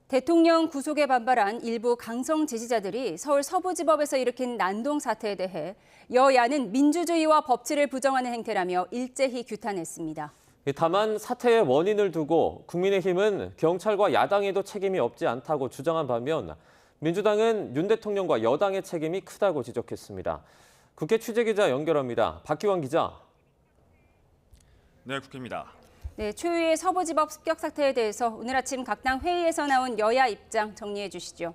대통령 구속에 반발한 일부 강성 지지자들이 서울 서부지법에서 일으킨 난동 사태에 대해 여야는 민주주의와 법치를 부정하는 행태라며 일제히 규탄했습니다. 다만 사태의 원인을 두고 국민의힘은 경찰과 야당에도 책임이 없지 않다고 주장한 반면 민주당은 윤 대통령과 여당의 책임이 크다고 지적했습니다. 국회 취재기자 연결합니다. 박기원 기자. 네, 국회입니다. 네, 초유의 서부지법 습격 사태에 대해서 오늘 아침 각 당 회의에서 나온 여야 입장 정리해 주시죠.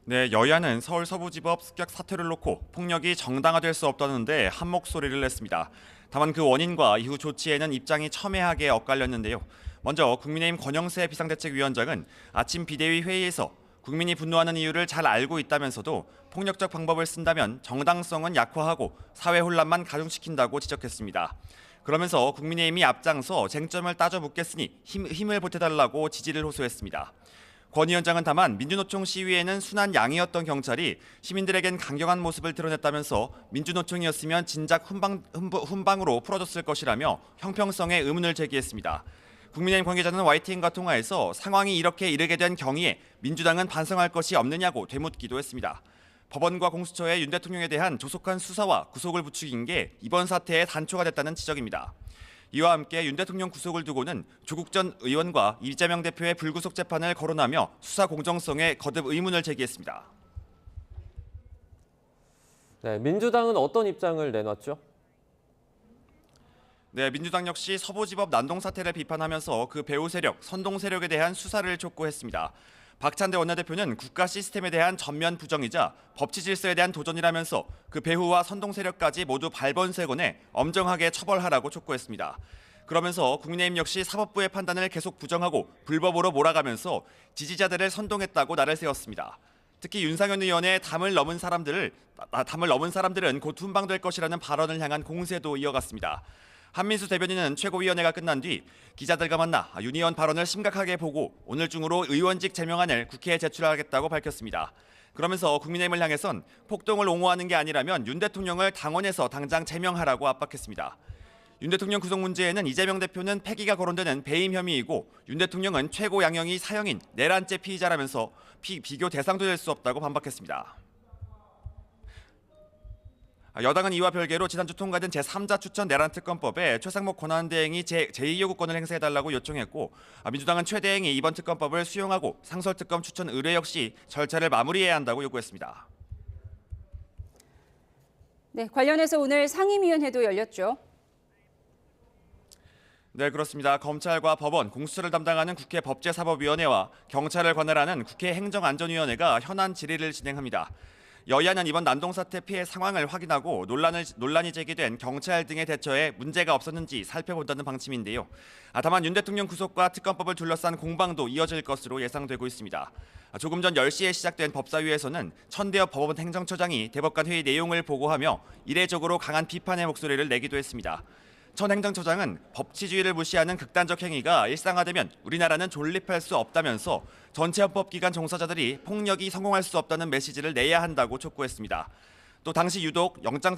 네, 여야는 서울 서부지법 습격 사태를 놓고 폭력이 정당화될 수 없다는데 한 목소리를 냈습니다. 다만 그 원인과 이후 조치에는 입장이 첨예하게 엇갈렸는데요. 먼저 국민의힘 권영세 비상대책위원장은 아침 비대위 회의에서 국민이 분노하는 이유를 잘 알고 있다면서도 폭력적 방법을 쓴다면 정당성은 약화하고 사회 혼란만 가중시킨다고 지적했습니다. 그러면서 국민의힘이 앞장서 쟁점을 따져 묻겠으니 힘을 보태달라고 지지를 호소했습니다. 권 위원장은 다만 민주노총 시위에는 순한 양이었던 경찰이 시민들에겐 강경한 모습을 드러냈다면서 민주노총이었으면 진작 훈방으로 풀어줬을 것이라며 형평성에 의문을 제기했습니다. 국민의힘 관계자는 YTN과 통화에서 상황이 이렇게 이르게 된 경위에 민주당은 반성할 것이 없느냐고 되묻기도 했습니다. 법원과 공수처의 윤 대통령에 대한 조속한 수사와 구속을 부추긴 게 이번 사태의 단초가 됐다는 지적입니다. 이와 함께 윤 대통령 구속을 두고는 조국 전 의원과 이재명 대표의 불구속 재판을 거론하며 수사 공정성에 거듭 의문을 제기했습니다. 네, 민주당은 어떤 입장을 내놨죠? 네, 민주당 역시 서부지법 난동 사태를 비판하면서 그 배후 세력, 선동 세력에 대한 수사를 촉구했습니다. 박찬대 원내대표는 국가 시스템에 대한 전면 부정이자 법치 질서에 대한 도전이라면서 그 배후와 선동 세력까지 모두 발본색원에 엄정하게 처벌하라고 촉구했습니다. 그러면서 국민의힘 역시 사법부의 판단을 계속 부정하고 불법으로 몰아가면서 지지자들을 선동했다고 날을 세웠습니다. 특히 윤상현 의원의 담을 넘은 사람들은 곧 훈방될 것이라는 발언을 향한 공세도 이어갔습니다. 한민수 대변인은 최고위원회가 끝난 뒤 기자들과 만나 윤 의원 발언을 심각하게 보고 오늘 중으로 의원직 제명안을 국회에 제출하겠다고 밝혔습니다. 그러면서 국민의힘을 향해선 폭동을 옹호하는 게 아니라면 윤 대통령을 당원에서 당장 제명하라고 압박했습니다. 윤 대통령 구속 문제에는 이재명 대표는 폐기가 거론되는 배임 혐의이고 윤 대통령은 최고 양형이 사형인 내란죄 피의자라면서 비교 대상도 될 수 없다고 반박했습니다. 여당은 이와 별개로 지난주 통과된 제3자 추천 내란특검법에 최상목 권한대행이 제2요구권을 행사해달라고 요청했고 민주당은 최 대행이 이번 특검법을 수용하고 상설특검 추천 의뢰 역시 절차를 마무리해야 한다고 요구했습니다. 네, 관련해서 오늘 상임위원회도 열렸죠. 네, 그렇습니다. 검찰과 법원, 공수처를 담당하는 국회 법제사법위원회와 경찰을 관할하는 국회 행정안전위원회가 현안 질의를 진행합니다. 여야는 이번 난동 사태 피해 상황을 확인하고 논란이 제기된 경찰 등의 대처에 문제가 없었는지 살펴본다는 방침인데요. 다만 윤 대통령 구속과 특검법을 둘러싼 공방도 이어질 것으로 예상되고 있습니다. 조금 전 10시에 시작된 법사위에서는 천대엽 법원 행정처장이 대법관 회의 내용을 보고하며 이례적으로 강한 비판의 목소리를 내기도 했습니다. 천 행정처장은 법치주의를 무시하는 극단적 행위가 일상화되면 우리나라는 존립할 수 없다면서 전체 헌법기관 종사자들이 폭력이 성공할 수 없다는 메시지를 내야 한다고 촉구했습니다. 또 당시 유독 영장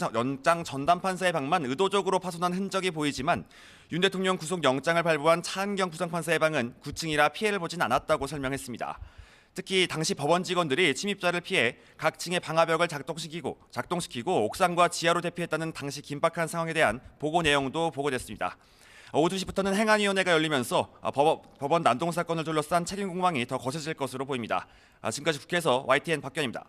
전담 판사의 방만 의도적으로 파손한 흔적이 보이지만 윤 대통령 구속 영장을 발부한 차은경 부장판사의 방은 9층이라 피해를 보진 않았다고 설명했습니다. 특히 당시 법원 직원들이 침입자를 피해 각 층의 방화벽을 작동시키고 옥상과 지하로 대피했다는 당시 긴박한 상황에 대한 보고 내용도 보고됐습니다. 오후 2시부터는 행안위원회가 열리면서 법원 난동 사건을 둘러싼 책임 공방이 더 거세질 것으로 보입니다. 지금까지 국회에서 YTN 박견입니다.